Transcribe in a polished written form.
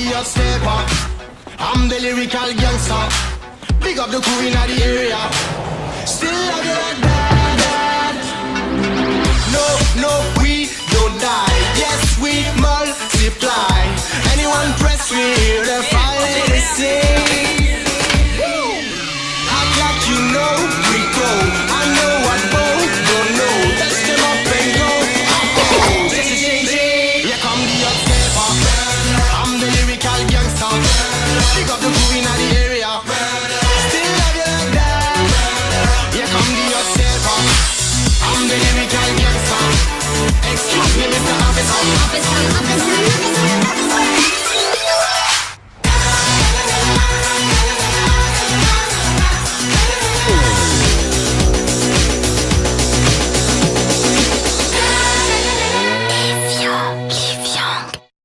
the hot stepper. I'm the lyrical gangster. Big up the crew in the area. Still love you like that. No, no, we don't die. Yes, we multiply. Anyone press me, the fire they sing. Act like you know we go. I know what both don't know. Touch them up and go. Oh, here come the hot stepper. I'm the lyrical gangster. Big up the crew in the area. Still love you like that. Here come the hot stepper. I'm the lyrical gangster. Excuse me, Mr. Officer.